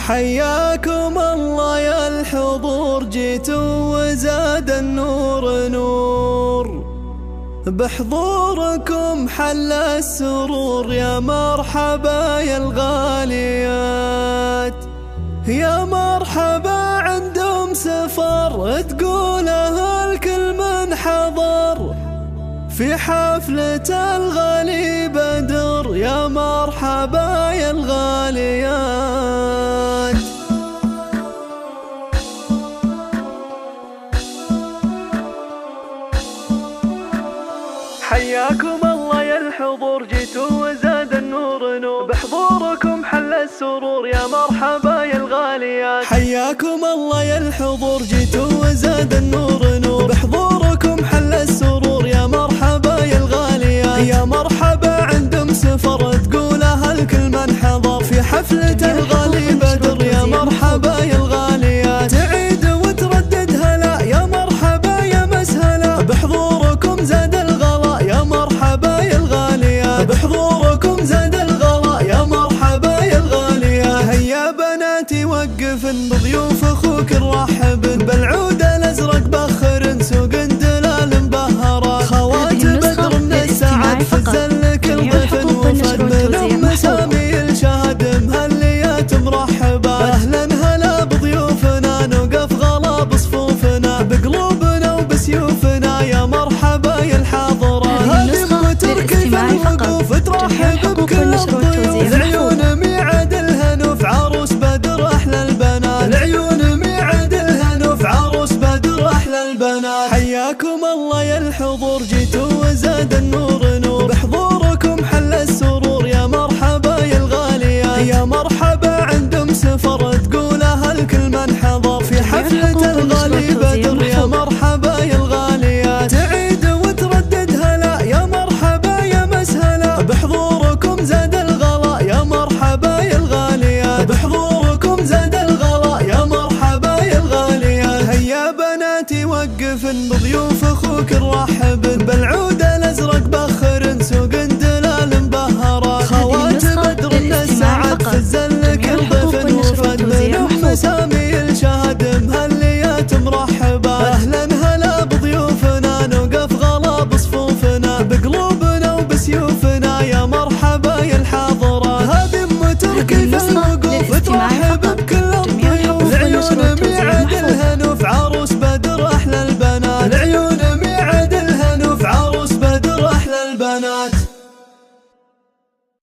حياكم الله يا الحضور، جيتوا وزاد النور نور، بحضوركم حل السرور. يا مرحبا يا الغاليات، يا مرحبا عندهم سفر تقوله الكل من حضر، في حفلة الغالي بدر. يا مرحبا يا الغاليات. حياكم الله يا الحضور، جيتوا وزاد النور نور، بحضوركم حل السرور. يا مرحبا يا الغاليات. حياكم الله يا الحضور، جيتوا وزاد النور نور، بحضوركم حل السرور. يا مرحبا يا الغاليات. يا مرحبا عندهم سفر تقولها الكل من حضر، في حفلة الغالي بدر. يا مرحبا يا الغاليات. تعيد وتردد هلا، يا مرحبا يا مسهلا، بحضوركم زاد الغلا. يا مرحبا يا الغاليات، بحضوركم زاد الغلا. يا مرحبا يا الغاليات. هيا بناتي وقفن بضيوف اخوك نرحبن، بالعود الازرق بخرن سوق دلال مبهرة. خوات بدر من السعد فزل كل ضيف وفد، من ام سامي شهد مهليات مرحبة. اهلا هلا بضيوفنا، نوقف غلا بصفوفنا، بقلوبنا وبسيوفنا. يا مرحبا يا الحاضرة، هذه متركي الوقوف ترحب بكل الضيوف. العيون ميعاد الهنوف عروس بدر احلى البنات، العيون ميعاد الهنوف عروس بدر احلى البنات. حياكم الله يا الحضور، جيتوا وزاد النور نور، بحضوركم حل السرور. يا مرحبا يا الغاليات. يا مرحبا عندهم سفر تقولها الكل من حضر، في حفلة الغالي بدر. يا مرحبا يا الغاليات. تعيد وتردد هلا، يا مرحبا يا مسهلا، بحضوركم زاد الغلا. يا مرحبا يا الغاليات، بحضوركم زاد الغلا. يا مرحبا يا الغاليات. هيا بناتي وقفن بضيوف اخوك نرحبن، بالعود الازرق بخرن سوق دلال مبهرة. خوات بدر من السعد فزل كل ضيف وفد، من ام سامي الشهد مهليات مرحبة. اهلا هلا بضيوفنا، نوقف غلا بصفوفنا، بقلوبنا وبسيوفنا. يا مرحبا يا الحاضرة، هذه ام تركي في الوقوف ترحب بكل